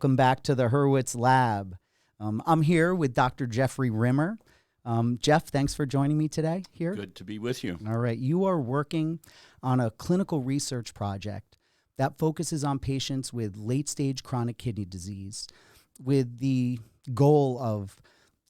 Welcome back to the Hurwitz Lab. I'm here with Dr. Jeffrey Rimmer. Jeff, thanks for joining me today here. Good to be with you. All right. You are working on a clinical research project that focuses on patients with late-stage chronic kidney disease with the goal of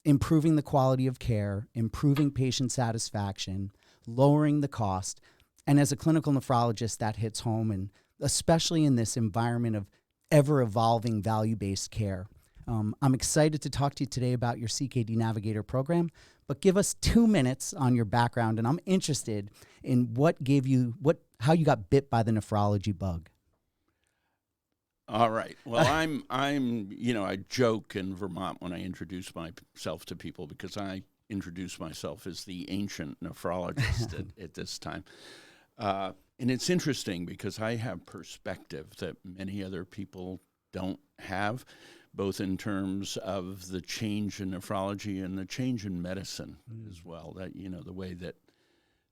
improving the quality of care, improving patient satisfaction, lowering the cost. And as a clinical nephrologist, that hits home, and especially in this environment of ever-evolving value-based care. I'm excited to talk to you today about your CKD Navigator program, but give us 2 minutes on your background, and I'm interested in how you got bit by the nephrology bug. All right. Well, I joke in Vermont when I introduce myself to people because I introduce myself as the ancient nephrologist at this time. And it's interesting because I have perspective that many other people don't have, both in terms of the change in nephrology and the change in medicine as well. That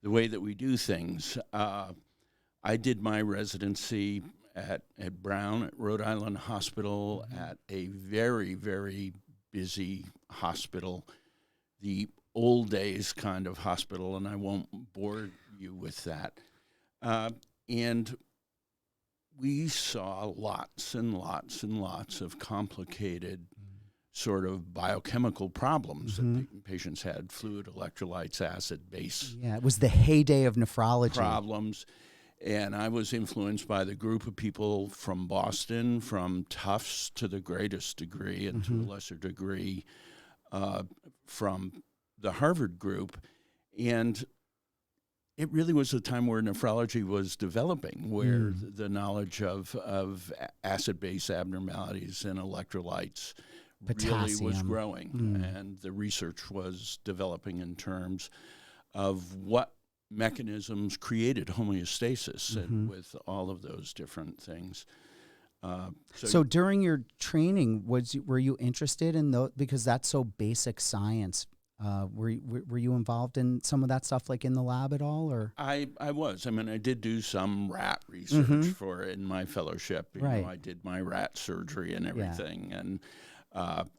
the way that we do things. I did my residency at Brown at Rhode Island Hospital at a very, very busy hospital, the old days kind of hospital, and I won't bore you with that. And we saw lots and lots and lots of complicated sort of biochemical problems that patients had: fluid, electrolytes, acid, base. Yeah, it was the heyday of nephrology. Problems. And I was influenced by the group of people from Boston, from Tufts to the greatest degree, and to a lesser degree from the Harvard group. And it really was a time where nephrology was developing, where the knowledge of acid-base abnormalities and electrolytes really was growing. And the research was developing in terms of what mechanisms created homeostasis and with all of those different things. So during your training, were you interested in those, because that's so basic science? Were you involved in some of that stuff, like in the lab at all, or? I was. I mean, I did do some rat research in my fellowship. You know, I did my rat surgery and everything, and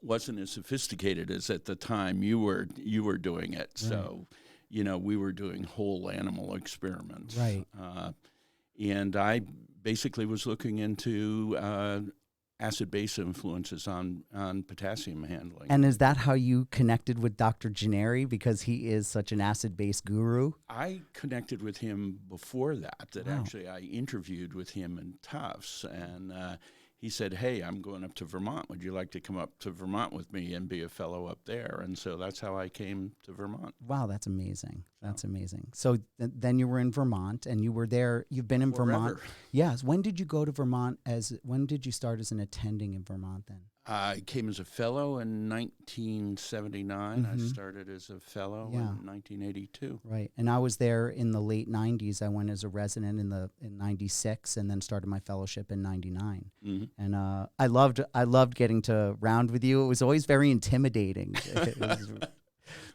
wasn't as sophisticated as at the time you were doing it. So, we were doing whole animal experiments. Right. And I basically was looking into acid-base influences on potassium handling. And is that how you connected with Dr. Gennari, because he is such an acid-base guru? I connected with him before that. Actually I interviewed with him in Tufts, and he said, "Hey, I'm going up to Vermont. Would you like to come up to Vermont with me and be a fellow up there?" And so that's how I came to Vermont. Wow, that's amazing. That's amazing. So then you were in Vermont, and you were there. You've been in Vermont. Yes. When did you go to Vermont? When did you start as an attending in Vermont then? I came as a fellow in 1979. I started as a fellow in 1982. Right. And I was there in the late 90s. I went as a resident in 96, and then started my fellowship in 99. And I loved getting to round with you. It was always very intimidating.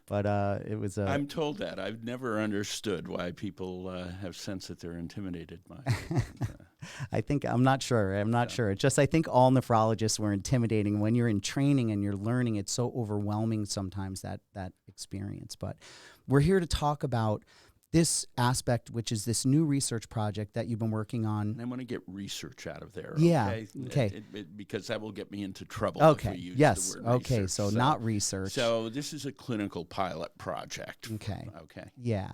It was I'm told that. I've never understood why people have sense that they're intimidated by it. I'm not sure. It's just, I think all nephrologists were intimidating. When you're in training and you're learning, it's so overwhelming sometimes, that experience. But we're here to talk about this aspect, which is this new research project that you've been working on. And I want to get research out of there. Yeah. Okay. Because that will get me into trouble. Okay. If we use Yes. the word Okay. research. So not research. So this is a clinical pilot project. Okay. Okay. Yeah.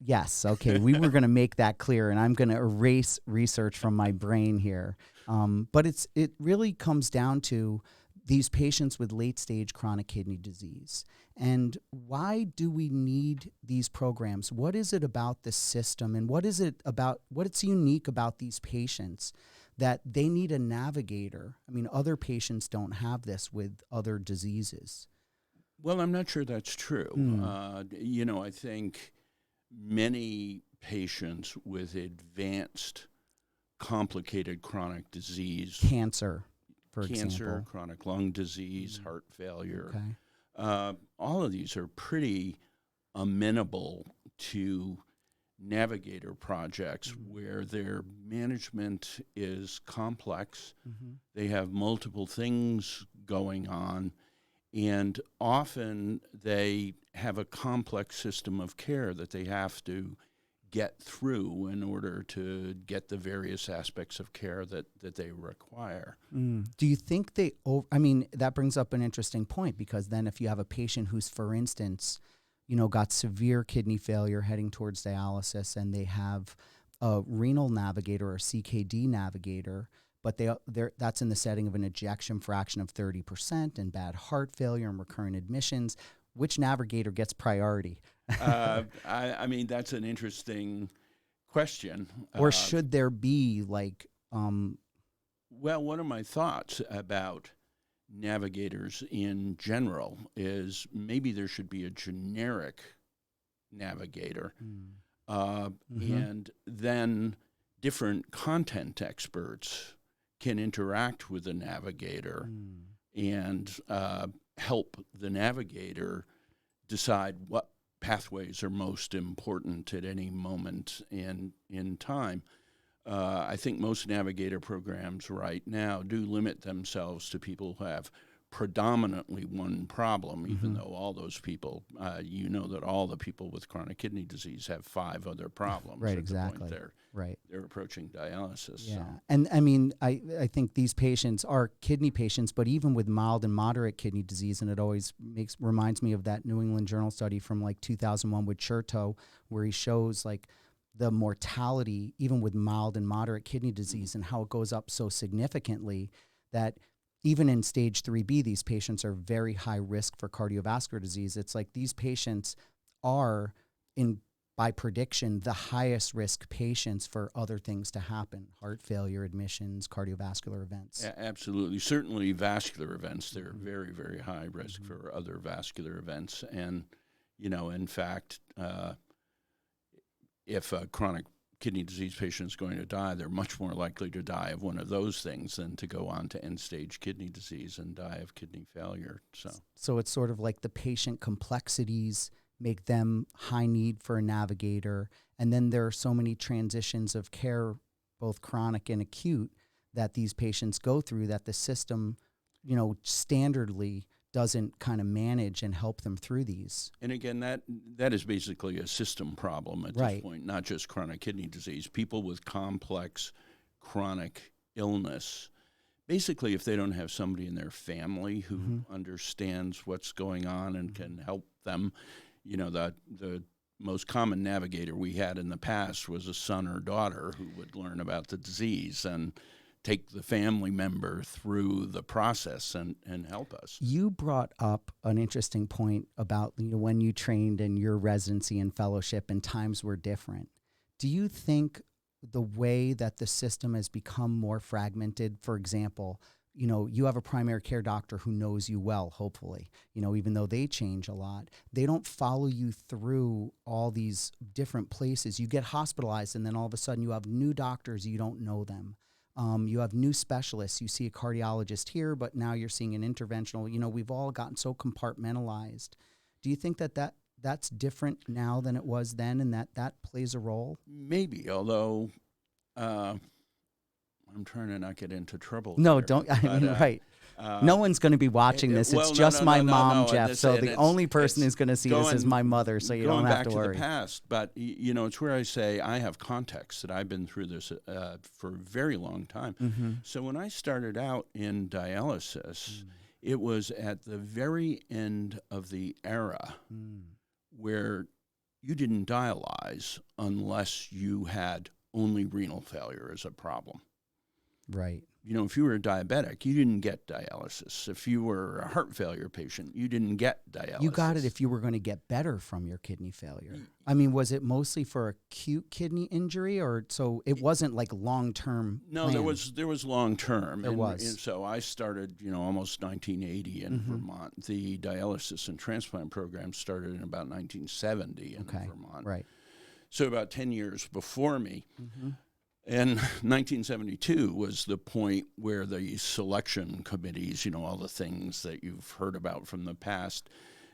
Yes. Okay. We were going to make that clear, and I'm going to erase research from my brain here. But it really comes down to these patients with late-stage chronic kidney disease. And why do we need these programs? What is it about the system, and what's unique about these patients that they need a navigator? I mean, other patients don't have this with other diseases. Well, I'm not sure that's true. I think many patients with advanced, complicated chronic disease, cancer, for example, chronic lung disease, heart failure, all of these are pretty amenable to navigator projects where their management is complex. They have multiple things going on, and often they have a complex system of care that they have to get through in order to get the various aspects of care that they require. Do you think that brings up an interesting point, because then if you have a patient who's, for instance, got severe kidney failure heading towards dialysis, and they have a renal navigator or CKD navigator, but that's in the setting of an ejection fraction of 30% and bad heart failure and recurrent admissions, which navigator gets priority? I mean, that's an interesting question. Or should there be Well, one of my thoughts about navigators in general is maybe there should be a generic navigator, and then different content experts can interact with the navigator and help the navigator decide what pathways are most important at any moment in time. I think most navigator programs right now do limit themselves to people who have predominantly one problem, even though all those people, that all the people with chronic kidney disease have 5 other problems. Right, at exactly. The point they're approaching dialysis. Yeah, So. and I mean, I think these patients are kidney patients, but even with mild and moderate kidney disease, and it always reminds me of that New England Journal study from 2001 with Chertow, where he shows the mortality even with mild and moderate kidney disease and how it goes up so significantly that even in stage 3B, these patients are very high risk for cardiovascular disease. It's like these patients are, by prediction, the highest risk patients for other things to happen: heart failure, admissions, cardiovascular events. Absolutely. Certainly vascular events, they're very, very high risk for other vascular events. And, in fact, if a chronic kidney disease patient is going to die, they're much more likely to die of one of those things than to go on to end-stage kidney disease and die of kidney failure. So it's sort of like the patient complexities make them high need for a navigator, and then there are so many transitions of care, both chronic and acute, that these patients go through that the system, standardly doesn't kind of manage and help them through these. And again, that is basically a system problem at this point, not just chronic kidney disease. People with complex chronic illness, basically if they don't have somebody in their family who understands what's going on and can help them, the most common navigator we had in the past was a son or daughter who would learn about the disease and take the family member through the process and help us. You brought up an interesting point about when you trained in your residency and fellowship and times were different. Do you think the way that the system has become more fragmented, for example, you have a primary care doctor who knows you well, hopefully, even though they change a lot, they don't follow you through all these different places. You get hospitalized and then all of a sudden you have new doctors, you don't know them. You have new specialists. You see a cardiologist here, but now you're seeing an interventional. We've all gotten so compartmentalized. Do you think that's different now than it was then, and that plays a role? Maybe, although I'm trying to not get into trouble. No, here, don't. But, right. No one's going to be watching this. It's just my mom, Jeff. So the only person who's going to see this is my mother, so you don't have to worry. Going back to the past, but it's where I say I have context that I've been through this for a very long time. So when I started out in dialysis, it was at the very end of the era where you didn't dialyze unless you had only renal failure as a problem. Right. If you were a diabetic, you didn't get dialysis. If you were a heart failure patient, you didn't get dialysis. You got it if you were going to get better from your kidney failure. I mean, was it mostly for acute kidney injury, or so it wasn't like long-term? No, there was long-term. There was. And so I started, almost 1980 in Vermont. The dialysis and transplant program started in about 1970 in Vermont. Right. So about 10 years before me. And 1972 was the point where the selection committees, all the things that you've heard about from the past,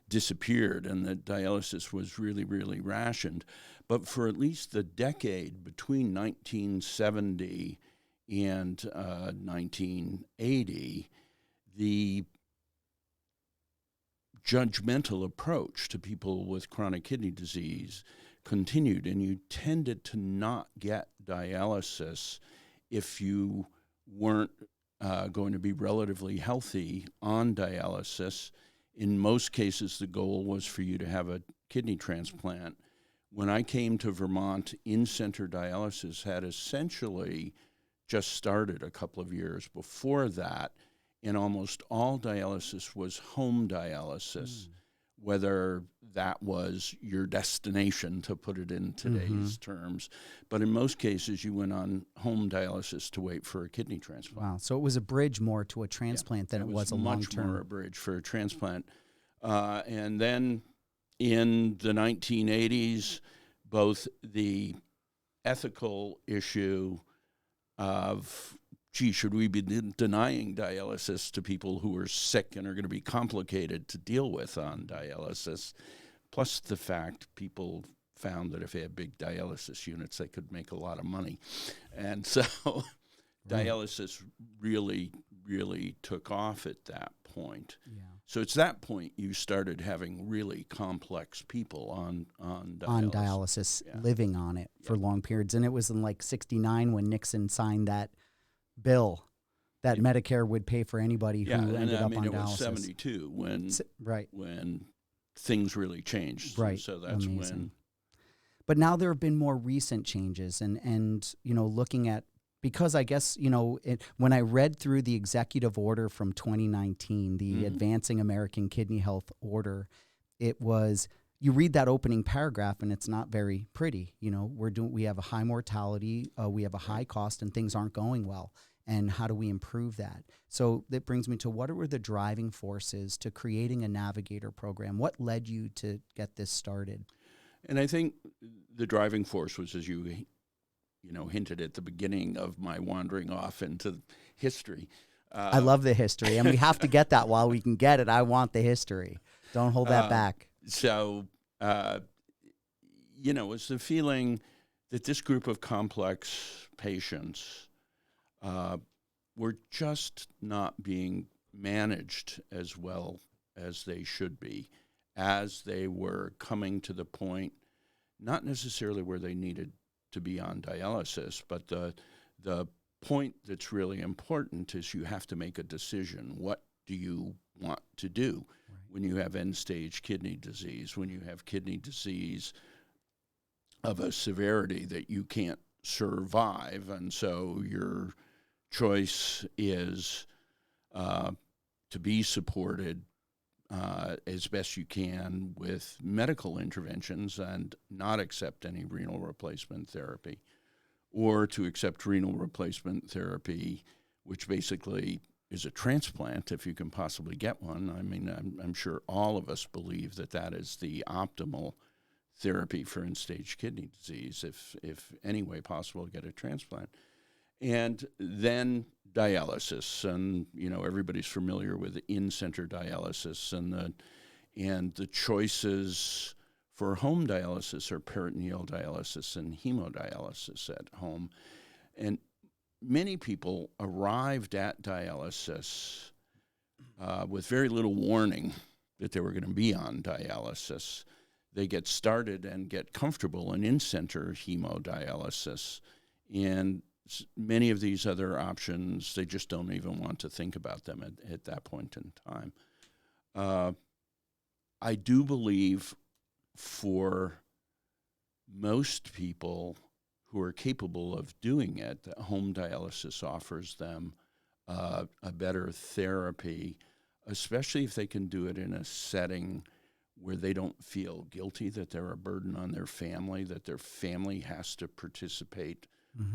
disappeared and that dialysis was really, really rationed. But for at least the decade between 1970 and 1980, the judgmental approach to people with chronic kidney disease continued, and you tended to not get dialysis if you weren't going to be relatively healthy on dialysis. In most cases, the goal was for you to have a kidney transplant. When I came to Vermont, in-center dialysis had essentially just started a couple of years before that, and almost all dialysis was home dialysis, whether that was your destination, to put it in today's terms. But in most cases, you went on home dialysis to wait for a kidney transplant. Wow. So it was a bridge more to a transplant than it was a long-term. Much more a bridge for a transplant. And then in the 1980s, both the ethical issue of, gee, should we be denying dialysis to people who are sick and are going to be complicated to deal with on dialysis, plus the fact people found that if they had big dialysis units, they could make a lot of money. And so dialysis really, really took off at that point. Yeah. So it's that point you started having really complex people on dialysis. On dialysis, living on it for long periods. And it was in like 1969 when Nixon signed that bill that Medicare would pay for anybody who ended up on dialysis. It was 1972 when things really changed. Right. So that's amazing. When. But now there have been more recent changes, and looking at, because I guess, when I read through the executive order from 2019, the Advancing American Kidney Health Order, it was, you read that opening paragraph and it's not very pretty. We have a high mortality, we have a high cost, and things aren't going well. And how do we improve that? So that brings me to, what were the driving forces to creating a Navigator program? What led you to get this started? And I think the driving force was, as you hinted at the beginning of my wandering off into history. I love the history, and we have to get that while we can get it. I want the history. Don't hold that back. So, it's the feeling that this group of complex patients were just not being managed as well as they should be, as they were coming to the point, not necessarily where they needed to be on dialysis, but the point that's really important is you have to make a decision. What do you want to do when you have end-stage kidney disease, when you have kidney disease of a severity that you can't survive? And so your choice is to be supported as best you can with medical interventions and not accept any renal replacement therapy, or to accept renal replacement therapy, which basically is a transplant if you can possibly get one. I mean, I'm sure all of us believe that that is the optimal therapy for end-stage kidney disease, if any way possible to get a transplant. And then dialysis, and everybody's familiar with in-center dialysis, and the choices for home dialysis are peritoneal dialysis and hemodialysis at home. And many people arrived at dialysis with very little warning that they were going to be on dialysis. They get started and get comfortable in in-center hemodialysis, and many of these other options, they just don't even want to think about them at that point in time. I do believe for most people who are capable of doing it, home dialysis offers them a better therapy, especially if they can do it in a setting where they don't feel guilty that they're a burden on their family, that their family has to participate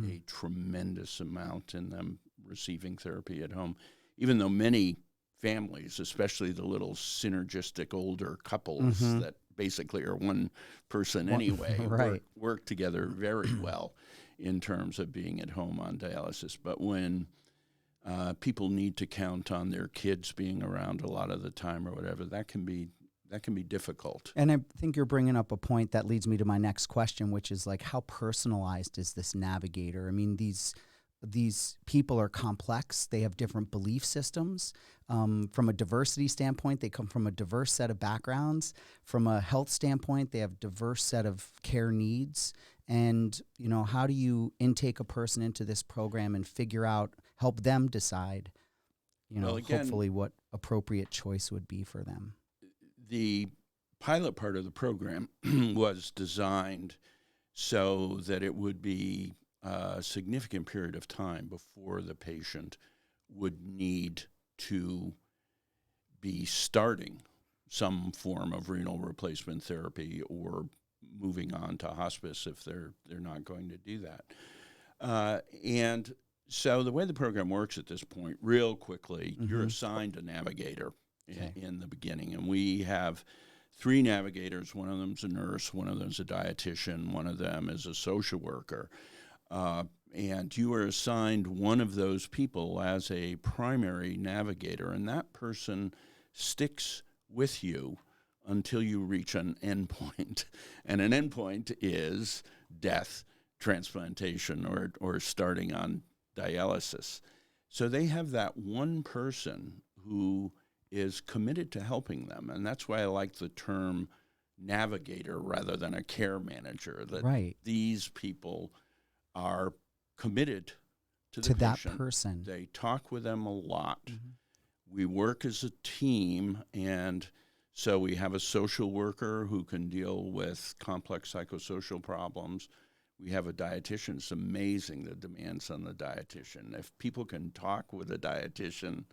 a tremendous amount in them receiving therapy at home, even though many families, especially the little synergistic older couples that basically are one person anyway, work together very well in terms of being at home on dialysis. But when people need to count on their kids being around a lot of the time or whatever, that can be can be difficult. And I think you're bringing up a point that leads me to my next question, which is like, how personalized is this navigator? I mean, these people are complex. They have different belief systems. From a diversity standpoint, they come from a diverse set of backgrounds. From a health standpoint, they have diverse set of care needs. And, you know, how do you intake a person into this program and figure out, help them decide, you know, Well, again, hopefully what appropriate choice would be for them? The pilot part of the program was designed so that it would be a significant period of time before the patient would need to be starting some form of renal replacement therapy or moving on to hospice if they're not going to do that. And so the way the program works at this point, real quickly, you're assigned a navigator in the beginning. And we have 3 navigators. One of them's a nurse, one of them's a dietitian, one of them is a social worker. And you are assigned one of those people as a primary navigator, and that person sticks with you until you reach an endpoint. And an endpoint is death, transplantation, or starting on dialysis. So they have that one person who is committed to helping them. And that's why I like the term navigator rather than a care manager, that these people are committed to the patient. That person. They talk with them a lot. We work as a team, and so we have a social worker who can deal with complex psychosocial problems. We have a dietitian. It's amazing the demands on the dietitian. If people can talk with a dietitian,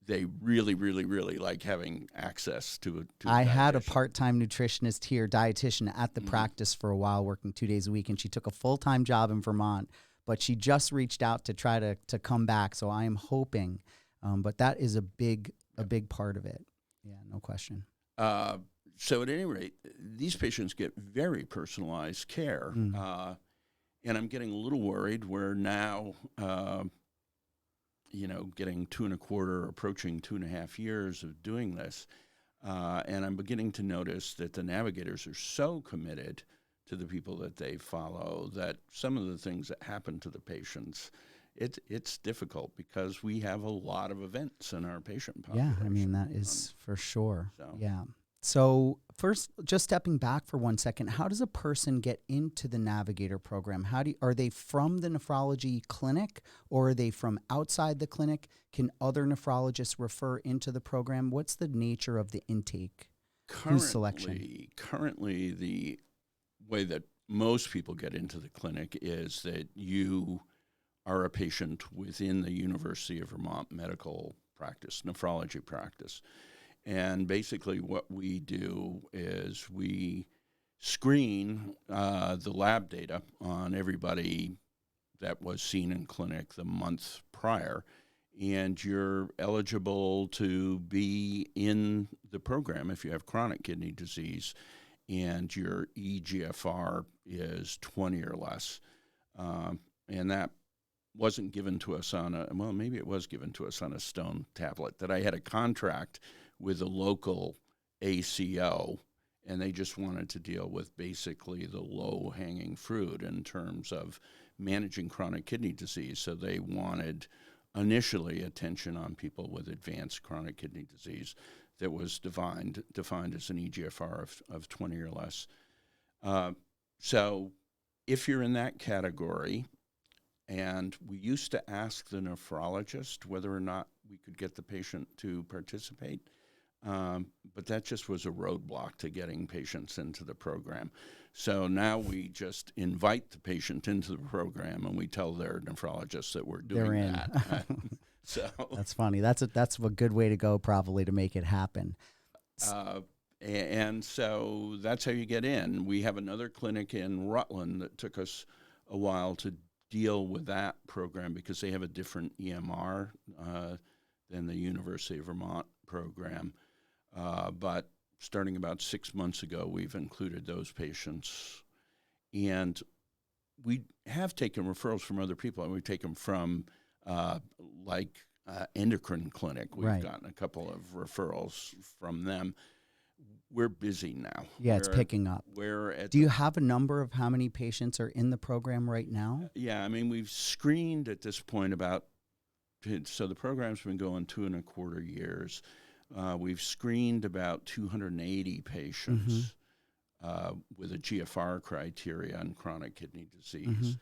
they really, really, really like having access to I had a part-time nutritionist here, dietitian at the practice for a while, working 2 days a week, and she took a full-time job in Vermont, but she just reached out to try to come back. So I am hoping, but that is a big part of it. Yeah, no question. So at any rate, these patients get very personalized care. And I'm getting a little worried. We're now, getting 2.25, approaching 2.5 years of doing this. And I'm beginning to notice that the navigators are so committed to the people that they follow that some of the things that happen to the patients, it's difficult because we have a lot of events in our patient population. Yeah, I mean, that is for sure. Yeah. So first, just stepping back for 1 second, how does a person get into the Navigator program? Are they from the nephrology clinic, or are they from outside the clinic? Can other nephrologists refer into the program? What's the nature of the intake? Who's selection? Currently, the way that most people get into the clinic is that you are a patient within the University of Vermont medical practice, nephrology practice. And basically what we do is we screen the lab data on everybody that was seen in clinic the month prior, and you're eligible to be in the program if you have chronic kidney disease and your eGFR is 20 or less. And that wasn't given to us maybe it was given to us on a stone tablet, that I had a contract with a local ACO, and they just wanted to deal with basically the low-hanging fruit in terms of managing chronic kidney disease. So they wanted initially attention on people with advanced chronic kidney disease that was defined as an eGFR of 20 or less. So if you're in that category, and we used to ask the nephrologist whether or not we could get the patient to participate, but that just was a roadblock to getting patients into the program. So now we just invite the patient into the program, and we tell their nephrologist that we're doing that. So that's funny. That's a good way to go, probably, to make it happen. And so that's how you get in. We have another clinic in Rutland that took us a while to deal with that program because they have a different EMR than the University of Vermont program. But starting about 6 months ago, we've included those patients. And we have taken referrals from other people, and we take them from like endocrine clinic. We've Right. gotten a couple of referrals from them. We're busy now. Yeah, it's picking up. Do you have a number of how many patients are in the program right now? Yeah, I mean, we've screened at this point so the program's been going 2.25 years. We've screened about 280 patients with a GFR criteria on chronic kidney disease.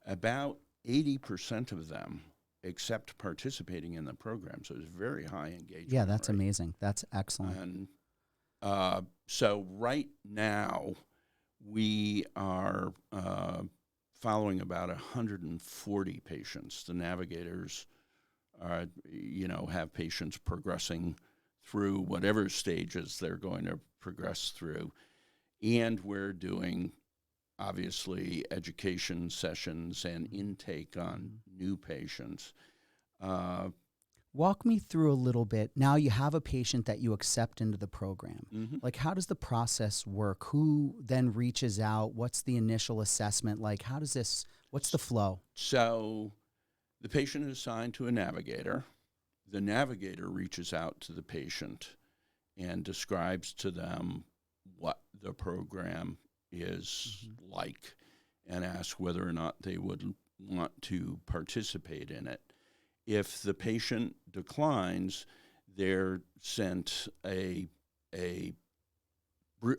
About 80% of them accept participating in the program, so it's very high engagement. Yeah, that's rate. Amazing. That's excellent. And so right now we are following about 140 patients. The navigators have patients progressing through whatever stages they're going to progress through. And we're doing, obviously, education sessions and intake on new patients. Walk me through a little bit. Now you have a patient that you accept into the program. Like, how does the process work? Who then reaches out? What's the initial assessment? Like, what's the flow? So the patient is assigned to a navigator. The navigator reaches out to the patient and describes to them what the program is like and asks whether or not they would want to participate in it. If the patient declines, they're sent an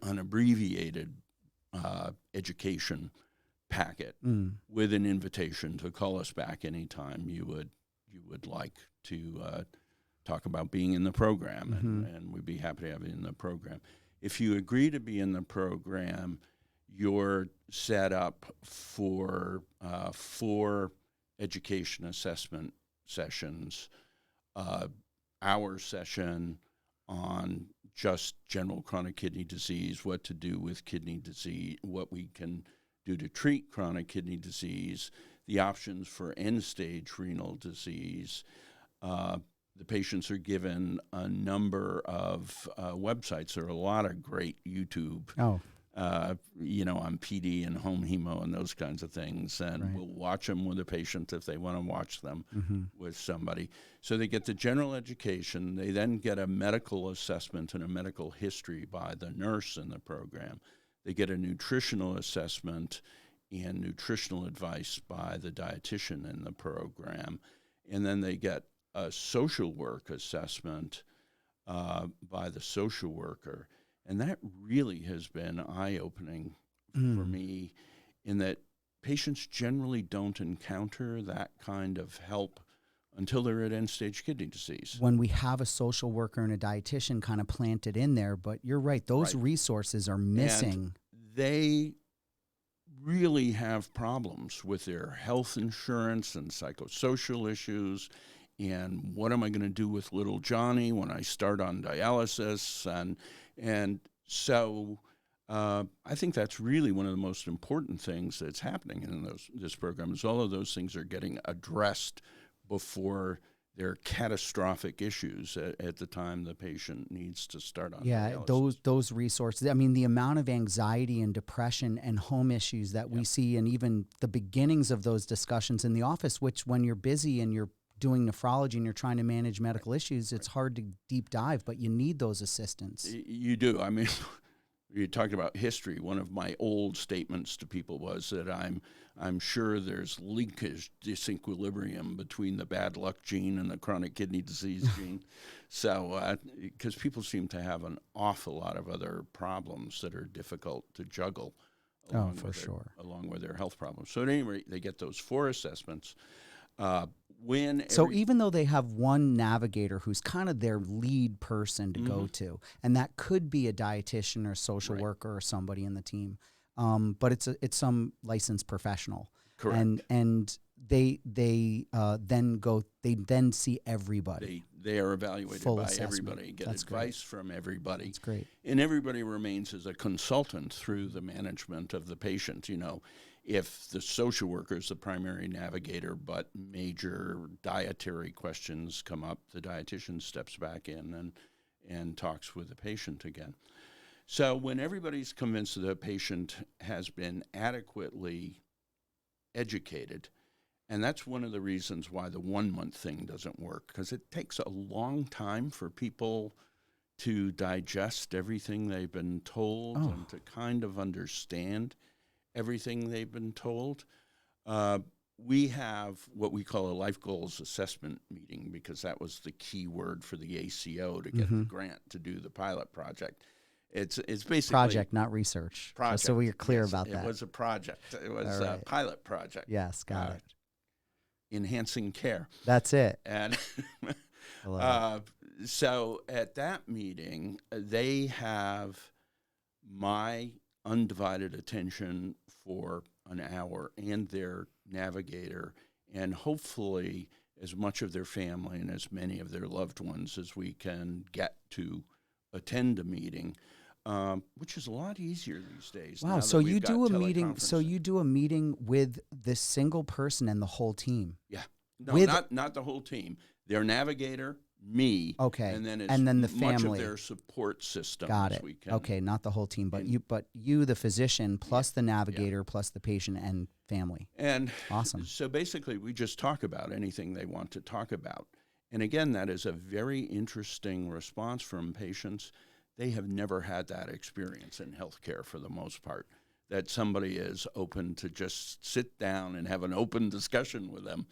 abbreviated education packet with an invitation to call us back anytime you would like to talk about being in the program, and we'd be happy to have you in the program. If you agree to be in the program, you're set up for 4 education assessment sessions, our session on just general chronic kidney disease, what to do with kidney disease, what we can do to treat chronic kidney disease, the options for end-stage renal disease. The patients are given a number of websites. There are a lot of great YouTube on PD and home hemo and those kinds of things. And we'll watch them with a patient if they want to watch them with somebody. So they get the general education. They then get a medical assessment and a medical history by the nurse in the program. They get a nutritional assessment and nutritional advice by the dietitian in the program. And then they get a social work assessment by the social worker. And that really has been eye-opening for me, in that patients generally don't encounter that kind of help until they're at end-stage kidney disease. When we have a social worker and a dietitian kind of planted in there, but you're right, those resources are missing. And they really have problems with their health insurance and psychosocial issues. And what am I going to do with little Johnny when I start on dialysis? And so I think that's really one of the most important things that's happening in this program, is all of those things are getting addressed before they're catastrophic issues at the time the patient needs to start on dialysis. Those resources. I mean, the amount of anxiety and depression and home issues that we see, and even the beginnings of those discussions in the office, which when you're busy and you're doing nephrology and you're trying to manage medical issues, it's hard to deep dive, but you need those assistants. You do. I mean, you talked about history. One of my old statements to people was that I'm sure there's linkage disequilibrium between the bad luck gene and the chronic kidney disease gene. So, because people seem to have an awful lot of other problems that are difficult to juggle along with their health problems. So at any rate, they get those 4 assessments. So even though they have one navigator who's kind of their lead person to go to, and that could be a dietitian or social worker or somebody in the team, but it's some licensed professional. Correct. And they then see everybody. They are evaluated Full by assessment. everybody, get That's advice from everybody. That's great. And everybody remains as a consultant through the management of the patient. You know, if the social worker is the primary navigator, but major dietary questions come up, the dietitian steps back in and talks with the patient again. So when everybody's convinced that the patient has been adequately educated, And that's one of the reasons why the 1 month thing doesn't work, because it takes a long time for people to digest everything they've been told and to kind of understand everything they've been told. We have what we call a life goals assessment meeting, because that was the key word for the ACO to get the grant to do the pilot project. It's basically project, not research. Project. Just so we're clear Yes, about that. It was a project. It was a pilot project. Yes, got it. Enhancing care. That's it. And so at that meeting, they have my undivided attention for an hour and their navigator, and hopefully as much of their family and as many of their loved ones as we can get to attend a meeting, which is a lot easier these days. Wow, so you do a meeting. So you do a meeting with this single person and the whole team. Yeah, no, not the whole team. Their navigator, me. Okay, and then the family. Much of their support system. Got it. Okay, not the whole team, but you, the physician, plus the navigator, plus the patient and family. And awesome. So basically, we just talk about anything they want to talk about. And again, that is a very interesting response from patients. They have never had that experience in healthcare for the most part, that somebody is open to just sit down and have an open discussion with them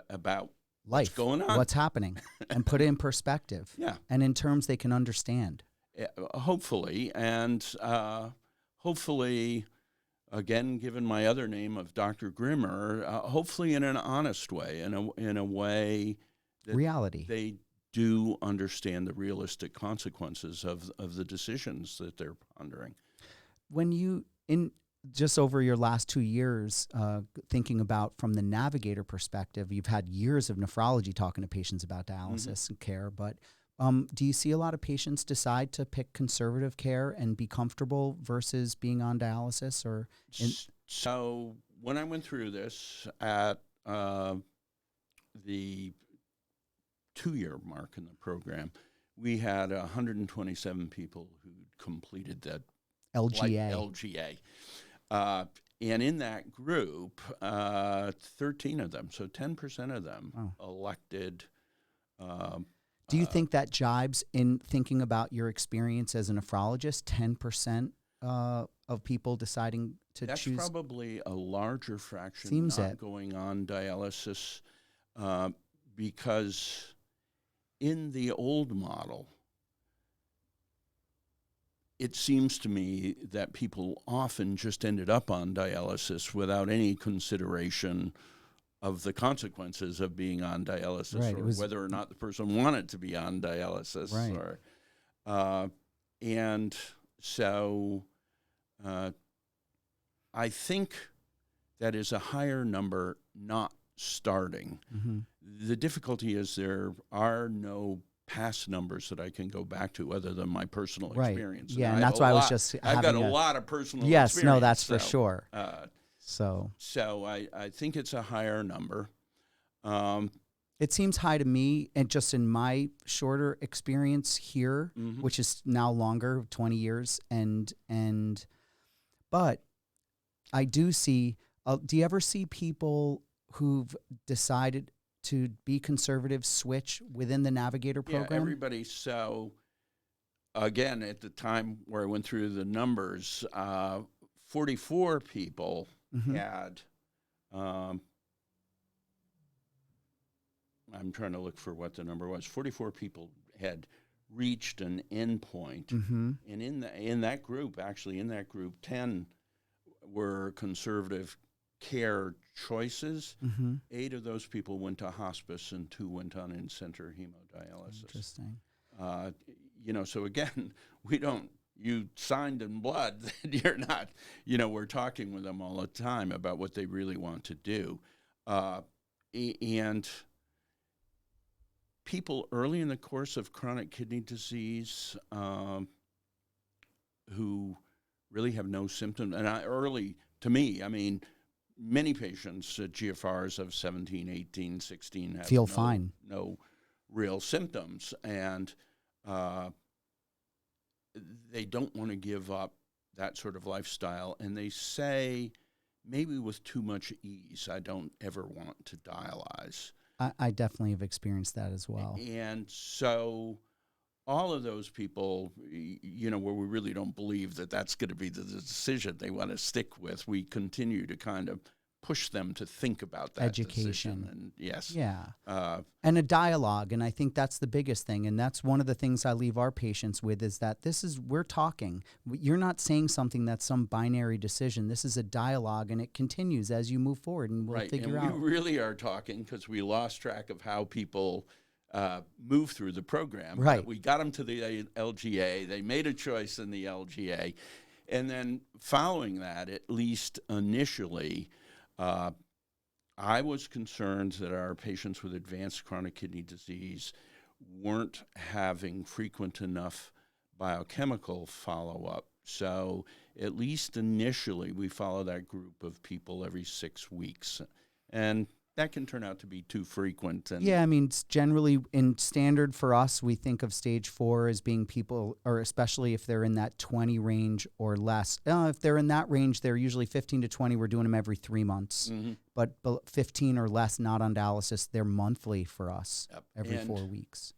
about life, what's going on, what's happening, and put it in perspective. Yeah. And in terms they can understand. Hopefully. And hopefully, again, given my other name of Dr. Grimmer, hopefully in an honest way, in a way that reality. They do understand the realistic consequences of the decisions that they're pondering. When you, in just over your last 2 years, thinking about from the navigator perspective, you've had years of nephrology talking to patients about dialysis and care, but do you see a lot of patients decide to pick conservative care and be comfortable versus being on dialysis? So when I went through this at the 2-year mark in the program, we had 127 people who completed that LGA. And in that group, 13 of them, so 10% of them, elected. Do you think that jibes in thinking about your experience as a nephrologist? 10% of people deciding to choose? That's probably a larger fraction going on dialysis, because in the old model, it seems to me that people often just ended up on dialysis without any consideration of the consequences of being on dialysis, or whether or not the person wanted to be on dialysis. Right. And so I think that is a higher number not starting. Mm-hmm. The difficulty is there are no past numbers that I can go back to other than my personal experience. Yeah, and that's why I was just I've got a lot of personal experience. Yes, no, that's for sure. So I think it's a higher number. It seems high to me, and just in my shorter experience here, which is now longer, 20 years, but I do see, do you ever see people who've decided to be conservative switch within the Navigator program? Yeah, everybody. So again, at the time where I went through the numbers, 44 people had, I'm trying to look for what the number was. 44 people had reached an endpoint. And in that group, 10 were conservative care choices. 8 of those people went to hospice and 2 went on in-center hemodialysis. Interesting. So again, you signed in blood that you're not, we're talking with them all the time about what they really want to do. And people early in the course of chronic kidney disease who really have no symptoms, and to me, I mean, many patients at GFRs of 17, 18, 16 have feel fine. No real symptoms, and they don't want to give up that sort of lifestyle. And they say maybe with too much ease. I don't ever want to dialyze. I definitely have experienced that as well. And so all of those people, where we really don't believe that that's going to be the decision they want to stick with, we continue to kind of push them to think about that Education. decision. And yes. Yeah. And a dialogue. And I think that's the biggest thing. And that's one of the things I leave our patients with is that we're talking. You're not saying something that's some binary decision. This is a dialogue, and it continues as you move forward, and we'll figure out. And we really are talking because we lost track of how people move through the program. Right. But we got them to the LGA. They made a choice in the LGA. And then following that, at least initially, I was concerned that our patients with advanced chronic kidney disease weren't having frequent enough biochemical follow-up. So at least initially, we follow that group of people every 6 weeks. And that can turn out to be too frequent. And yeah, I mean, it's generally in standard for us, we think of stage 4 as being people, or especially if they're in that 20 range or less. If they're in that range, they're usually 15 to 20. We're doing them every 3 months. Mm-hmm. But 15 or less, not on dialysis, they're monthly for us, every 4 weeks.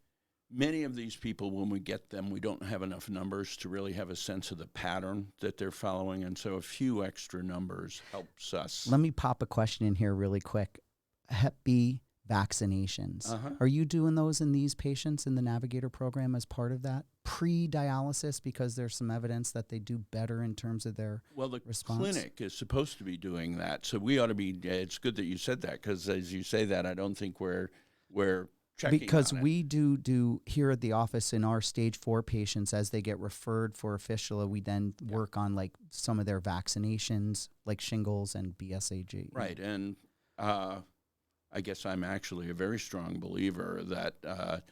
Many of these people, when we get them, we don't have enough numbers to really have a sense of the pattern that they're following. And so a few extra numbers helps us. Let me pop a question in here really quick. Hep B vaccinations. Are you doing those in these patients in the Navigator program as part of that pre-dialysis, because there's some evidence that they do better in terms of their response? Clinic is supposed to be doing that, so we ought to be. It's good that you said that, because as you say that, I don't think we're checking because on it. We do here at the office in our stage 4 patients, as they get referred for a fistula, we then work on like some of their vaccinations, like shingles and BSAG. Right, and I guess I'm actually a very strong believer that,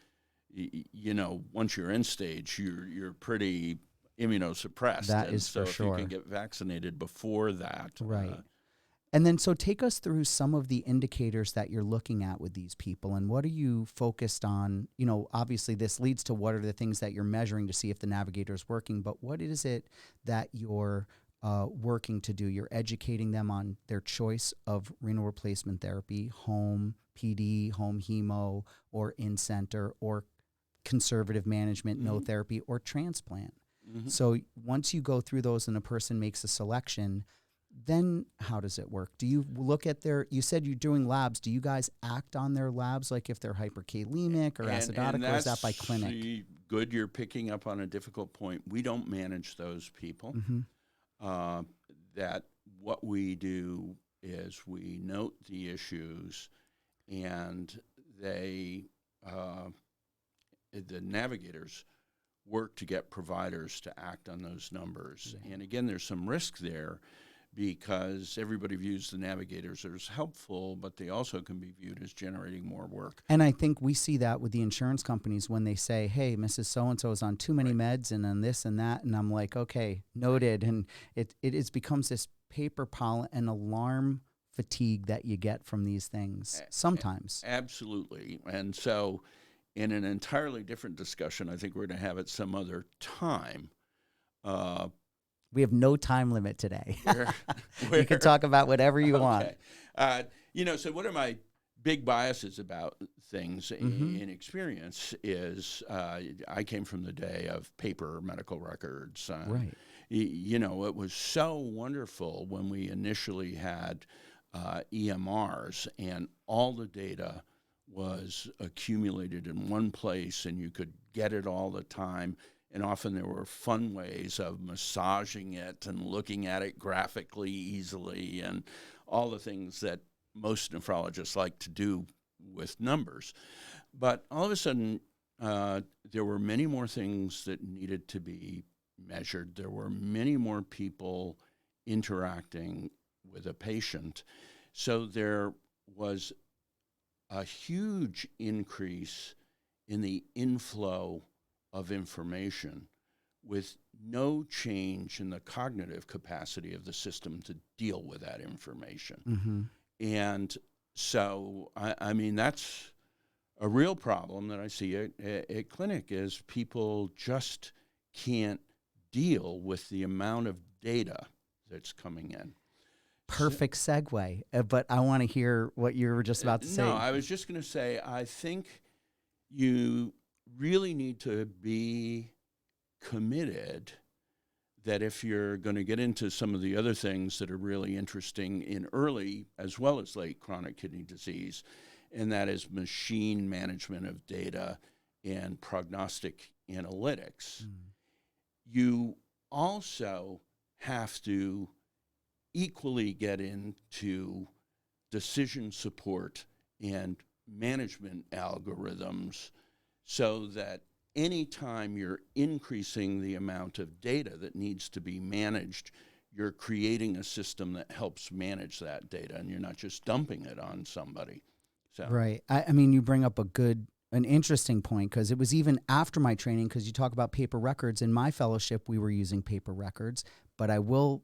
once you're in stage, you're pretty immunosuppressed. That is so for sure. If you can get vaccinated before that. Right. And then so take us through some of the indicators that you're looking at with these people, and what are you focused on? Obviously this leads to what are the things that you're measuring to see if the Navigator is working, but what is it that you're working to do? You're educating them on their choice of renal replacement therapy, home PD, home hemo, or in-center, or conservative management, no therapy, or transplant. Mm-hmm. So once you go through those and a person makes a selection, then how does it work? Do you look at you said you're doing labs. Do you guys act on their labs, like if they're hyperkalemic or acidotic, or is that by clinic? Good, you're picking up on a difficult point. We don't manage those people. Mm-hmm. That what we do is we note the issues, and the navigators work to get providers to act on those numbers. Yeah. And again, there's some risk there, because everybody views the navigators as helpful, but they also can be viewed as generating more work. And I think we see that with the insurance companies when they say, hey, Mrs. So-and-so is on too many meds and on this and that. And I'm like, okay, noted. And it becomes this paper pollen and alarm fatigue that you get from these things sometimes. Absolutely. And so in an entirely different discussion, I think we're going to have it some other time, we have no time limit today. You can talk about whatever you want. So one of my big biases about things in experience is I came from the day of paper medical records. Right. It was so wonderful when we initially had EMRs, and all the data was accumulated in one place, and you could get it all the time. And often there were fun ways of massaging it and looking at it graphically easily, and all the things that most nephrologists like to do with numbers. But all of a sudden, there were many more things that needed to be measured. There were many more people interacting with a patient. So there was a huge increase in the inflow of information, with no change in the cognitive capacity of the system to deal with that information. Mm-hmm. And so, I mean, that's a real problem that I see at clinic, is people just can't deal with the amount of data that's coming in. perfect segue, but I want to hear what you were just about to say. No, I was just going to say, I think you really need to be committed that if you're going to get into some of the other things that are really interesting in early as well as late chronic kidney disease, and that is machine management of data and prognostic analytics, you also have to equally get into decision support and management algorithms so that anytime you're increasing the amount of data that needs to be managed, you're creating a system that helps manage that data and you're not just dumping it on somebody. So. Right. I mean, you bring up an interesting point, because it was even after my training, because you talk about paper records. In my fellowship, we were using paper records, but and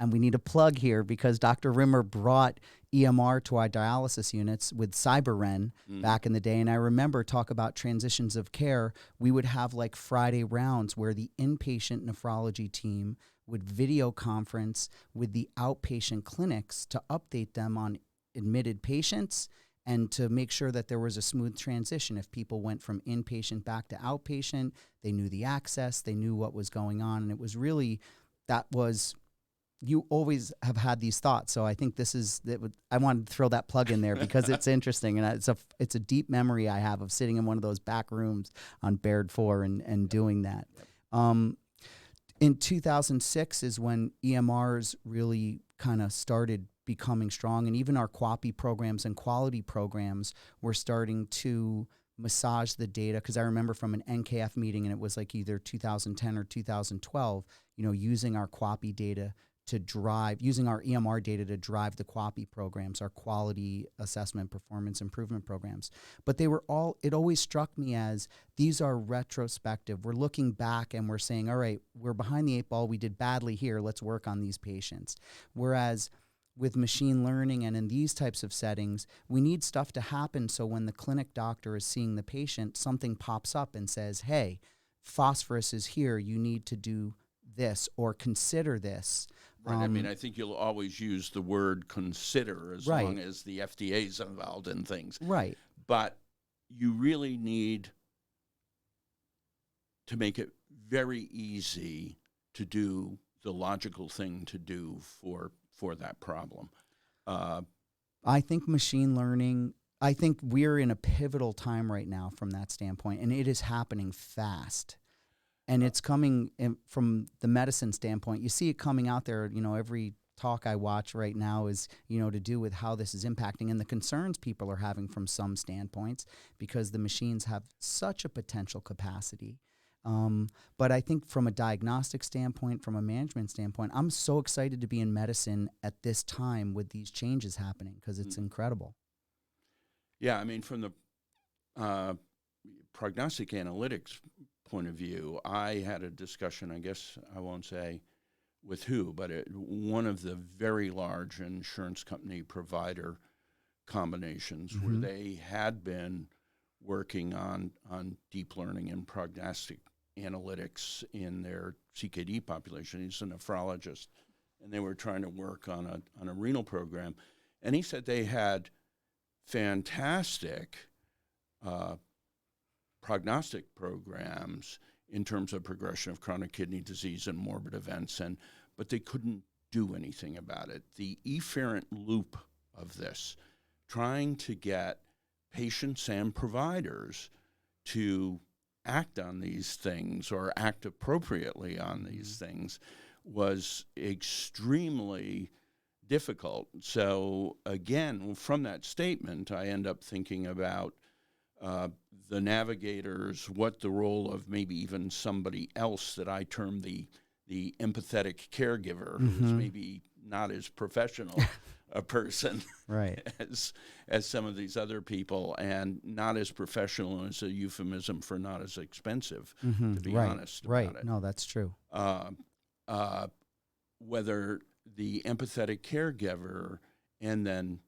we need a plug here, because Dr. Rimmer brought EMR to our dialysis units with CyberRen back in the day. And I remember talk about transitions of care. We would have like Friday rounds where the inpatient nephrology team would video conference with the outpatient clinics to update them on admitted patients and to make sure that there was a smooth transition. If people went from inpatient back to outpatient, they knew the access, they knew what was going on. And it was really, you always have had these thoughts. So I think I wanted to throw that plug in there because it's interesting. And it's a deep memory I have of sitting in one of those back rooms on Baird 4 and doing that. In 2006 is when EMRs really kind of started becoming strong, and even our QAPI programs and quality programs were starting to massage the data. Because I remember from an NKF meeting, and it was like either 2010 or 2012, using our QAPI data using our EMR data to drive the QAPI programs, our quality assessment performance improvement programs. But it always struck me as these are retrospective. We're looking back and we're saying, all right, we're behind the eight ball. We did badly here. Let's work on these patients. Whereas with machine learning and in these types of settings, we need stuff to happen so when the clinic doctor is seeing the patient, something pops up and says, hey, phosphorus is here. You need to do this or consider this. Right. I mean, I think you'll always use the word consider as long as the FDA is involved in things. Right. But you really need to make it very easy to do the logical thing to do for that problem. I think machine learning, I think we're in a pivotal time right now from that standpoint, and it is happening fast. And it's coming from the medicine standpoint. You see it coming out there, every talk I watch right now is, to do with how this is impacting and the concerns people are having from some standpoints, because the machines have such a potential capacity. But I think from a diagnostic standpoint, from a management standpoint, I'm so excited to be in medicine at this time with these changes happening, because it's incredible. Yeah, I mean, from the prognostic analytics point of view, I had a discussion, I guess I won't say with who, but one of the very large insurance company provider combinations where they had been working on deep learning and prognostic analytics in their CKD population. He's a nephrologist, and they were trying to work on a renal program. And he said they had fantastic prognostic programs in terms of progression of chronic kidney disease and morbid events, but they couldn't do anything about it. The efferent loop of this, trying to get patients and providers to act on these things or act appropriately on these things, was extremely difficult. So again, from that statement, I end up thinking about the navigators, what the role of maybe even somebody else that I term the empathetic caregiver, who's maybe not as professional a person as some of these other people, and not as professional as a euphemism for not as expensive, to be honest about it. No, that's true. Whether the empathetic caregiver and then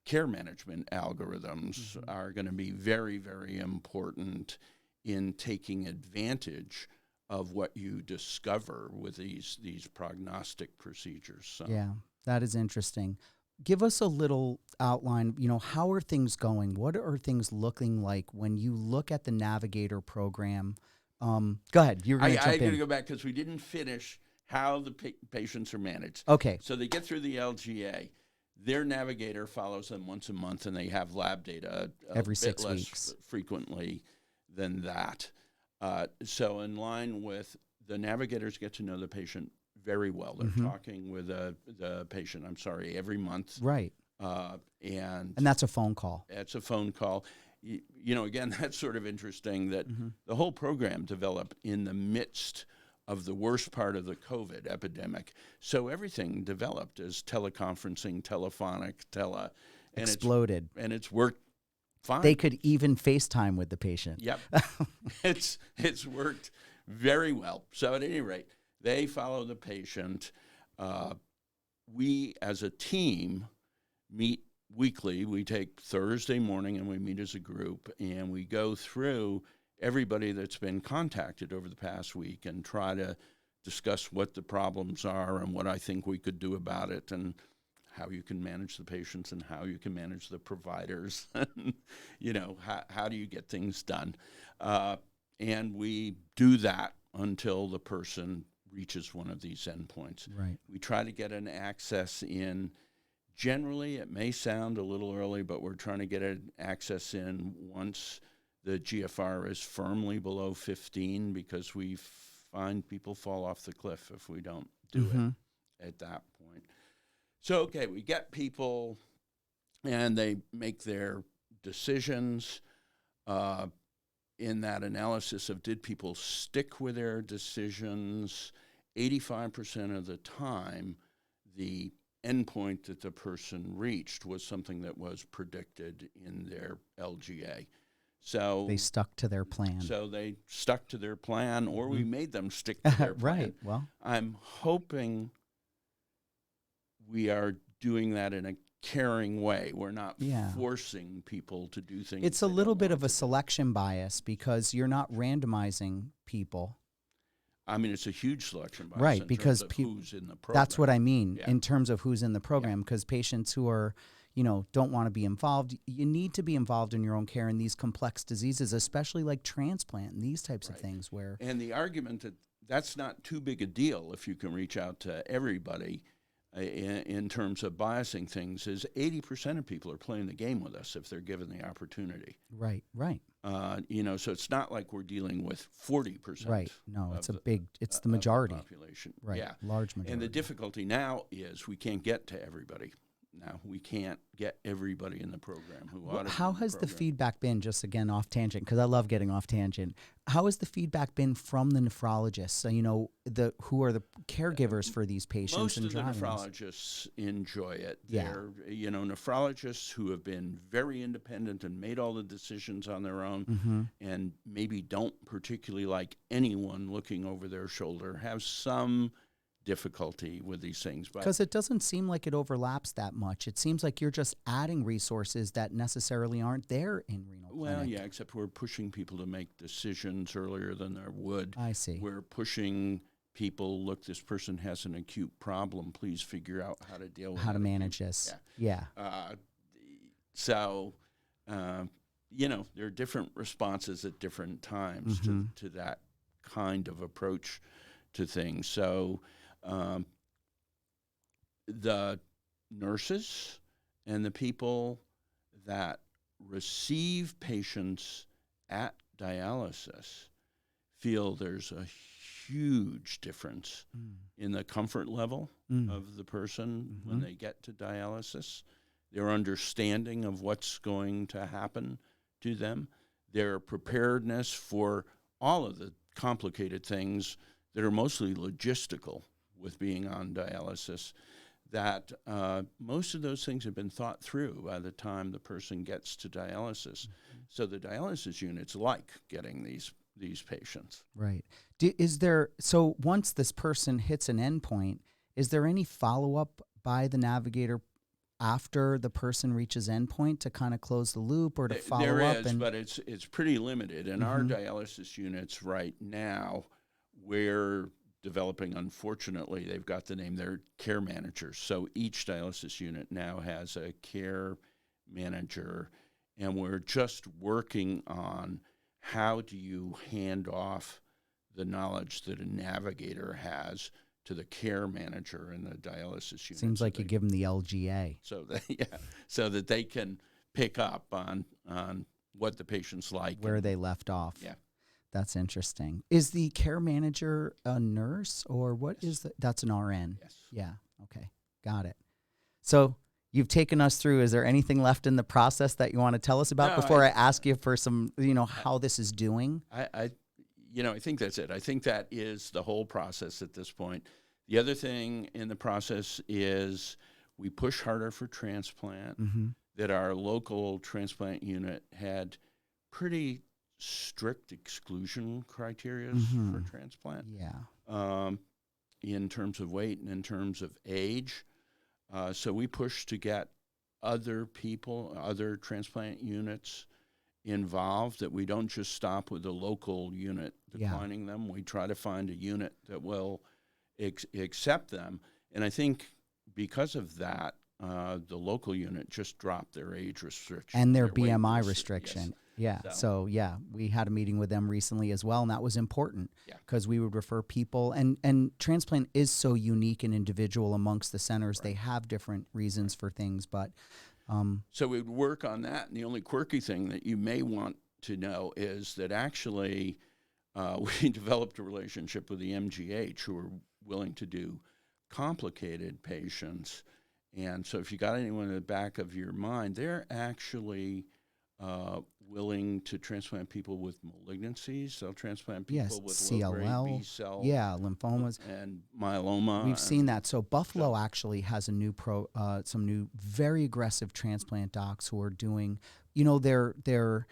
care management algorithms are going to be very, very important in taking advantage of what you discover with these prognostic procedures. So. Yeah. That is interesting. Give us a little outline. How are things going? What are things looking like when you look at the Navigator program? Go ahead. You're going to jump I got to in. go back because we didn't finish how the patients are managed. Okay. So they get through the LGA. Their navigator follows them once a month, and they have lab data Every bit 6 less weeks. frequently than that. So in line with the navigators get to know the patient very well. They're talking with the patient, every month. Right. And that's a phone call. It's a phone call. Again, that's sort of interesting that the whole program developed in the midst of the worst part of the COVID epidemic. So everything developed as teleconferencing, telephonic, and exploded. It's worked fine. They could even FaceTime with the patient. Yep. It's worked very well. So at any rate, they follow the patient. We, as a team, meet weekly. We take Thursday morning and we meet as a group, and we go through everybody that's been contacted over the past week and try to discuss what the problems are and what I think we could do about it, and how you can manage the patients and how you can manage the providers. How do you get things done? And we do that until the person reaches one of these endpoints. Right. We try to get an access in. Generally, it may sound a little early, but we're trying to get an access in once the GFR is firmly below 15, because we find people fall off the cliff if we don't do it at that point. So, okay, we get people, and they make their decisions. In that analysis of did people stick with their decisions, 85% of the time, the endpoint that the person reached was something that was predicted in their LGA. So they stuck to their plan. So they stuck to their plan, or we made them stick to their plan. Right. Well, I'm hoping we are doing that in a caring way. We're not forcing people to do things. It's a little bit of a selection bias, because you're not randomizing people. I mean, it's a huge selection bias, right? In Because terms of who's in the program. That's what I mean in terms of who's in the program. Because patients who are, don't want to be involved, you need to be involved in your own care in these complex diseases, especially like transplant and these types of things. And the argument that that's not too big a deal if you can reach out to everybody in terms of biasing things is 80% of people are playing the game with us if they're given the opportunity. Right. So it's not like we're dealing with 40%. Right. No, it's it's the majority. Of the population. Right. Yeah. Large majority. And the difficulty now is we can't get to everybody. Now, we can't get everybody in the program who ought to. How has the feedback been, just again off tangent, because I love getting off tangent, how has the feedback been from the nephrologists, who are the caregivers for these patients? Most and of the nephrologists enjoy it. They're, nephrologists who have been very independent and made all the decisions on their own and maybe don't particularly like anyone looking over their shoulder, have some difficulty with these things. Because it doesn't seem like it overlaps that much. It seems like you're just adding resources that necessarily aren't there in renal clinic. Well, yeah, except we're pushing people to make decisions earlier than they would. I see. We're pushing people, look, this person has an acute problem. Please figure out how to deal with it. How to manage this. Yeah. There are different responses at different times to that kind of approach to things. So the nurses and the people that receive patients at dialysis feel there's a huge difference in the comfort level of the person when they get to dialysis, their understanding of what's going to happen to them, their preparedness for all of the complicated things that are mostly logistical with being on dialysis, that most of those things have been thought through by the time the person gets to dialysis. So the dialysis units like getting these patients. Right. So once this person hits an endpoint, is there any follow-up by the navigator after the person reaches endpoint to kind of close the loop or to follow up? There is, but it's pretty limited. In our dialysis units right now, we're developing, unfortunately, they've got the name, they're care managers. So each dialysis unit now has a care manager, and we're just working on how do you hand off the knowledge that a navigator has to the care manager in the dialysis unit. Seems like you give them the LGA. So that they can pick up on what the patient's like. Where they left off. Yeah. That's interesting. Is the care manager a nurse, or what is that? That's an RN. Yes. Yeah. Okay. Got it. So you've taken us through. Is there anything left in the process that you want to tell us about before I ask you for some, how this is doing? I think that's it. I think that is the whole process at this point. The other thing in the process is we push harder for transplant, that our local transplant unit had pretty strict exclusion criteria for transplant. Yeah. In terms of weight and in terms of age. So we push to get other people, other transplant units involved, that we don't just stop with the local unit declining them. We try to find a unit that will accept them. And I think because of that, the local unit just dropped their age restriction. And their BMI restriction. Yes. Yeah. So, we had a meeting with them recently as well, and that was important because we would refer people. And transplant is so unique and individual amongst the centers. They have different reasons for things, but... So we would work on that. And the only quirky thing that you may want to know is that actually we developed a relationship with the MGH, who are willing to do complicated patients. And so if you got anyone in the back of your mind, they're actually willing to transplant people with malignancies. They'll transplant people with CLL, low-grade B-cell lymphomas, and myeloma. We've seen that. So Buffalo actually has a new some new very aggressive transplant docs who are doing, their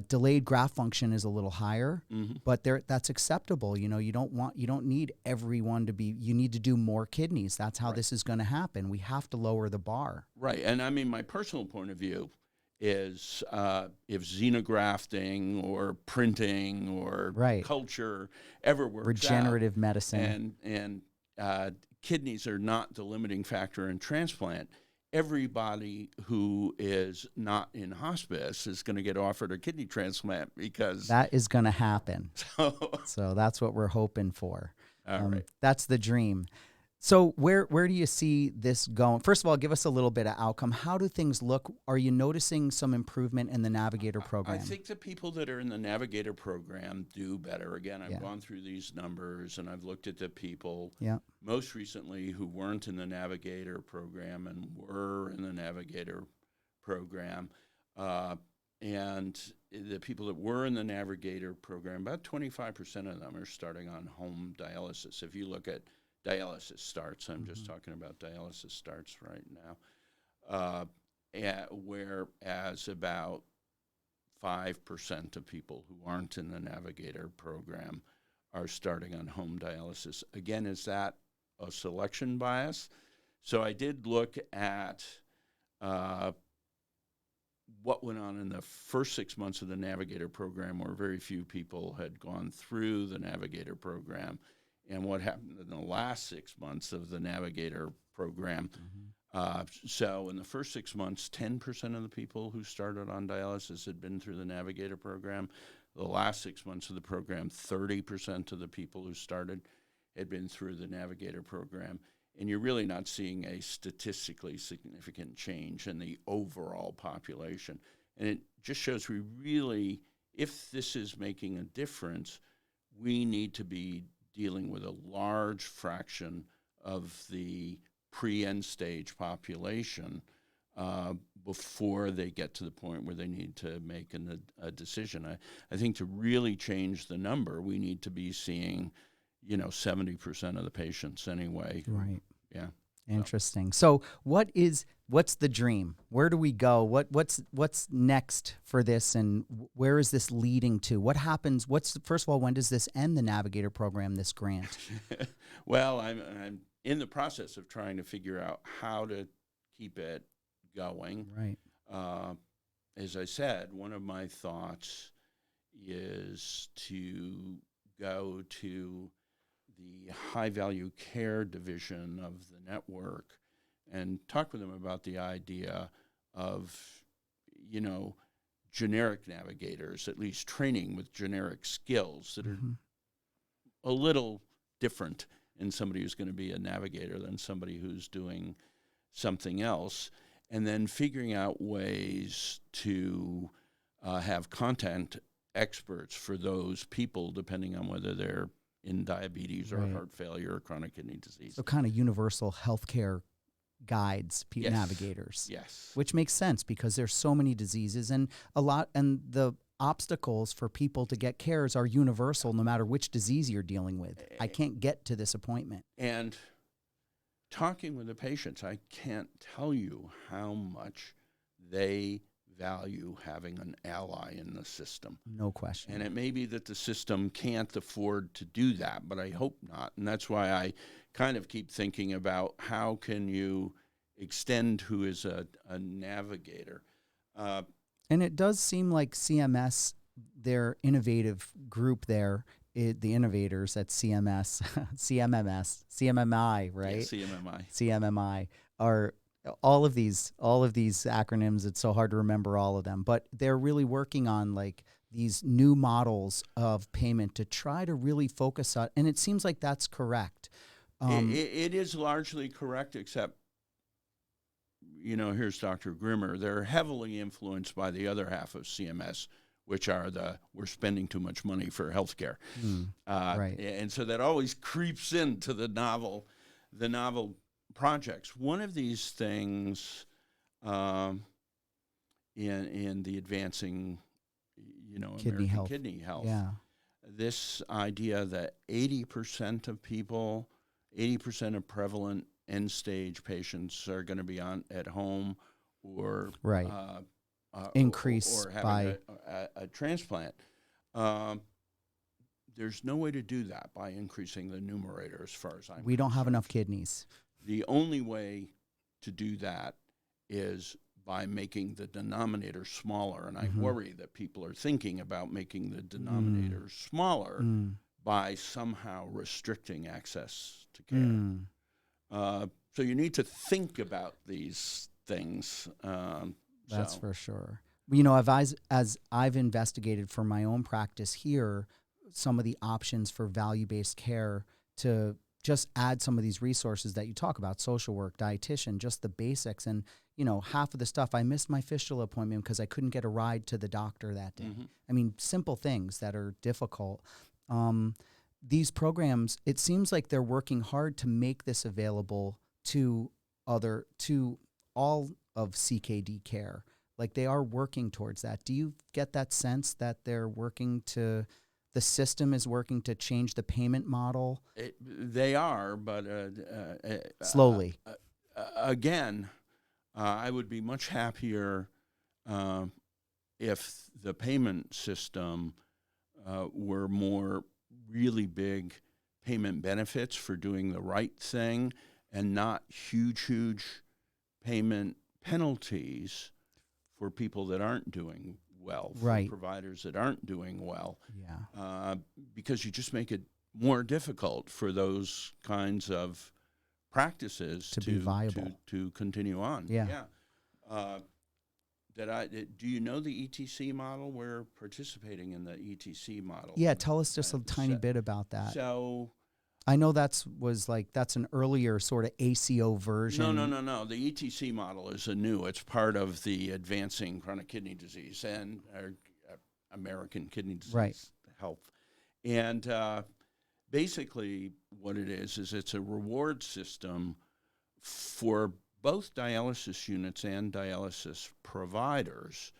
delayed graft function is a little higher, but that's acceptable. You don't need everyone to be. You need to do more kidneys. That's how this is going to happen. We have to lower the bar. Right, and I mean, my personal point of view is if xenografting or printing or culture ever works regenerative medicine and kidneys are not the limiting factor in transplant, everybody who is not in hospice is going to get offered a kidney transplant, because that is going to happen. So that's what we're hoping for. All right. That's the dream. So where do you see this going? First of all, give us a little bit of outcome. How do things look? Are you noticing some improvement in the Navigator program? I think the people that are in the Navigator program do better. Again, I've gone through these numbers, and I've looked at the people most recently who weren't in the Navigator program and were in the Navigator program. And the people that were in the Navigator program, about 25% of them are starting on home dialysis. If you look at dialysis starts, I'm just talking about dialysis starts right now, whereas about 5% of people who aren't in the Navigator program are starting on home dialysis. Again, is that a selection bias? So I did look at what went on in the first 6 months of the Navigator program, where very few people had gone through the Navigator program, and what happened in the last 6 months of the Navigator program. So in the first 6 months, 10% of the people who started on dialysis had been through the Navigator program. The last 6 months of the program, 30% of the people who started had been through the Navigator program. And you're really not seeing a statistically significant change in the overall population. And it just shows we really, if this is making a difference, we need to be dealing with a large fraction of the pre-end stage population before they get to the point where they need to make a decision. I think to really change the number, we need to be seeing, 70% of the patients anyway. Right. Yeah. Interesting. So what's the dream? Where do we go? What's next for this, and where is this leading to? What happens? First of all, when does this end, the Navigator program, this grant? Well, I'm in the process of trying to figure out how to keep it going. Right. As I said, one of my thoughts is to go to the high value care division of the network and talk with them about the idea of, generic navigators, at least training with generic skills that are a little different in somebody who's going to be a navigator than somebody who's doing something else, and then figuring out ways to have content experts for those people, depending on whether they're in diabetes or heart failure or chronic kidney disease. So kind of universal healthcare guides, Yes. navigators. Yes. Which makes sense because there's so many diseases and the obstacles for people to get cares are universal no matter which disease you're dealing with. I can't get to this appointment. And talking with the patients, I can't tell you how much they value having an ally in the system. No question. And it may be that the system can't afford to do that, but I hope not. And that's why I kind of keep thinking about how can you extend who is a navigator. And it does seem like CMS, their innovative group there, the innovators at CMMI, right? Yeah, CMMI. CMMI are all of these acronyms. It's so hard to remember all of them, but they're really working on like these new models of payment to try to really focus on, and it seems like that's correct. It is largely correct, except, here's Dr. Grimmer. They're heavily influenced by the other half of CMS, which are we're spending too much money for healthcare. Right. And so that always creeps into the novel projects. One of these things in the advancing, Kidney American health. kidney health, Yeah. this idea that 80% of people, 80% of prevalent end-stage patients are going to be at home or Right. Increase or having by a transplant. There's no way to do that by increasing the numerator, as far as I'm we don't have concerned. enough kidneys. The only way to do that is by making the denominator smaller. And I worry that people are thinking about making the denominator smaller by somehow restricting access to care. So you need to think about these things. That's for sure. As I've investigated for my own practice here, some of the options for value-based care to just add some of these resources that you talk about, social work, dietitian, just the basics. And, half of the stuff, I missed my fistula appointment because I couldn't get a ride to the doctor that day. I mean, simple things that are difficult. These programs, it seems like they're working hard to make this available to all of CKD care. Like they are working towards that. Do you get that sense that the system is working to change the payment model? They are, but slowly. Again, I would be much happier if the payment system were more really big payment benefits for doing the right thing and not huge payment penalties for people that aren't doing well, for providers that aren't doing well. Yeah. Because you just make it more difficult for those kinds of practices to be viable, to continue on. Yeah. Do you know the ETC model? We're participating in the ETC model. Yeah, tell us just a tiny bit about that. So I know that's an earlier sort of ACO version. No. The ETC model is it's part of the Advancing Chronic Kidney Disease and American Kidney Disease Health. And basically what it is it's a reward system for both dialysis units and dialysis providers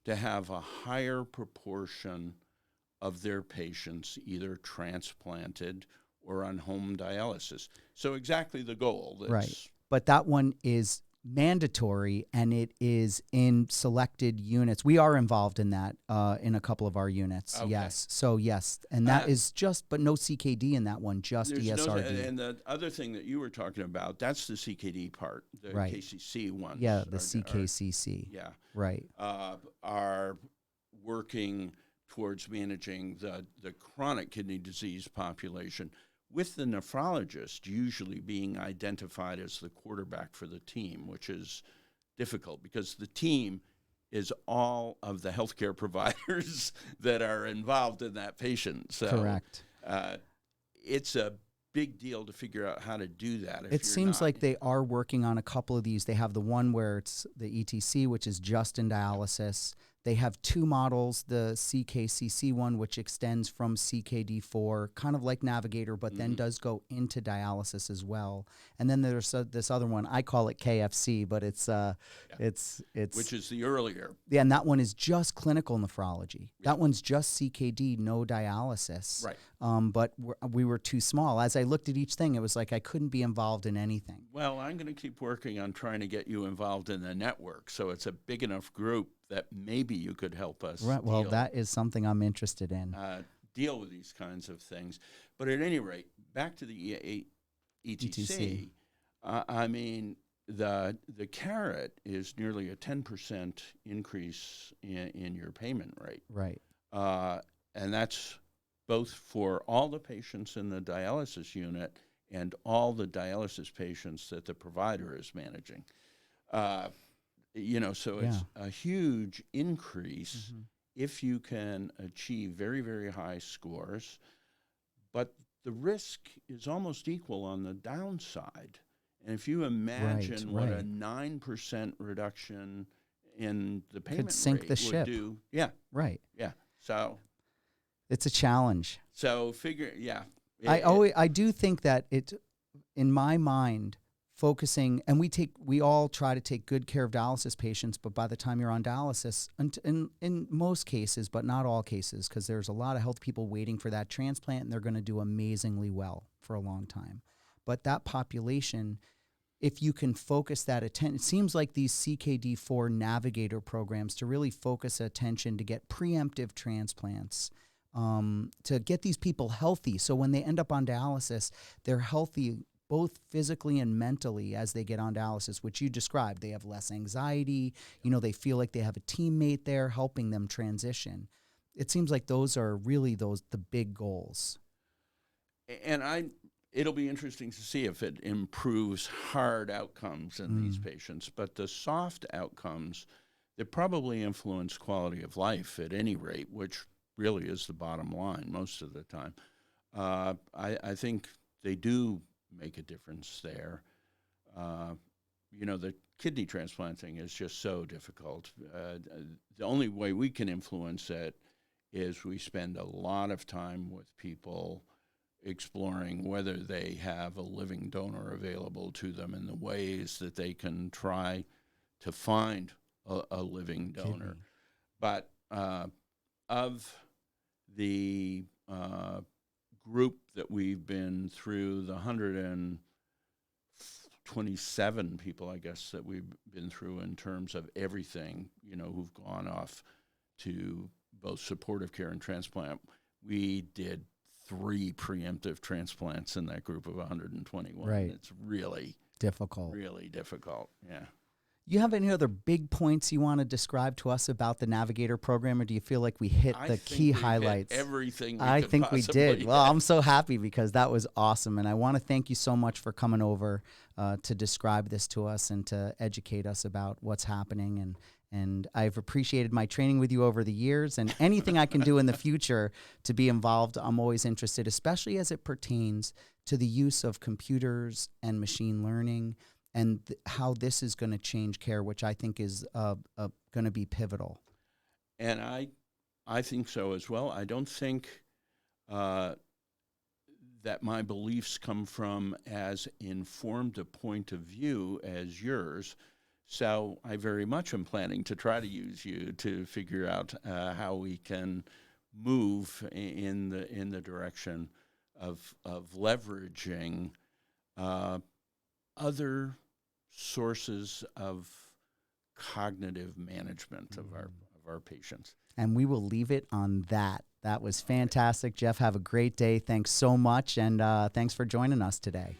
to have a higher proportion of their patients either transplanted or on home dialysis. So exactly the goal. Right. But that one is mandatory, and it is in selected units. We are involved in that in a couple of our units. Okay. Yes. So yes, and that is but no CKD in that one, just ESRD. And the other thing that you were talking about, that's the CKD part, the KCC ones. Yeah, the CKCC. Yeah. Right. Are working towards managing the chronic kidney disease population, with the nephrologist usually being identified as the quarterback for the team, which is difficult because the team is all of the healthcare providers that are involved in that patient. So Correct. It's a big deal to figure out how to do that. It seems like they are working on a couple of these. They have the one where it's the ETC, which is just in dialysis. They have two models, the CKCC one, which extends from CKD4, kind of like Navigator, but then does go into dialysis as well. And then there's this other one. I call it KFC, but it's which is the earlier. Yeah, and that one is just clinical nephrology. Yeah. That one's just CKD, no dialysis. Right. But we were too small. As I looked at each thing, it was like I couldn't be involved in anything. Well, I'm going to keep working on trying to get you involved in the network, so it's a big enough group that maybe you could help us. Right. Well, that is something I'm interested in. Deal with these kinds of things. But at any rate, back to the ETC. I mean, the carrot is nearly a 10% increase in your payment rate. Right. And that's both for all the patients in the dialysis unit and all the dialysis patients that the provider is managing. So it's a huge increase if you can achieve very, very high scores. But the risk is almost equal on the downside. And if you imagine what a 9% reduction in the payment could sink rate the ship. would do. Yeah. Right. Yeah. So it's a challenge. So I do think that it, in my mind, focusing, and we all try to take good care of dialysis patients, but by the time you're on dialysis, in most cases, but not all cases, because there's a lot of health people waiting for that transplant, and they're going to do amazingly well for a long time. But that population, if you can focus that attention, it seems like these CKD4 Navigator programs to really focus attention to get preemptive transplants, to get these people healthy. So when they end up on dialysis, they're healthy both physically and mentally as they get on dialysis, which you described. They have less anxiety. They feel like they have a teammate there helping them transition. It seems like those are really the big goals. And it'll be interesting to see if it improves hard outcomes in these patients. But the soft outcomes, they probably influence quality of life at any rate, which really is the bottom line most of the time. I think they do make a difference there. The kidney transplant thing is just so difficult. The only way we can influence it is we spend a lot of time with people exploring whether they have a living donor available to them and the ways that they can try to find a living donor. Kidney. But of the group that we've been through, the 127 people, I guess, that we've been through in terms of everything, who've gone off to both supportive care and transplant, we did 3 preemptive transplants in that group of 121. Right. It's really difficult. Really difficult, yeah. You have any other big points you want to describe to us about the Navigator program, or do you feel like we hit the key highlights? Hit everything I think we did. Well, I'm so happy because that was awesome, and I want to thank you so much for coming over to describe this to us and to educate us about what's happening. And I've appreciated my training with you over the years, and anything I can do in the future to be involved, I'm always interested, especially as it pertains to the use of computers and machine learning and how this is going to change care, which I think is going to be pivotal. And I think so as well. I don't think that my beliefs come from as informed a point of view as yours. So I very much am planning to try to use you to figure out how we can move in the direction of leveraging other sources of cognitive management of our patients. And we will leave it on that. That was fantastic. Jeff, have a great day. Thanks so much, and thanks for joining us today.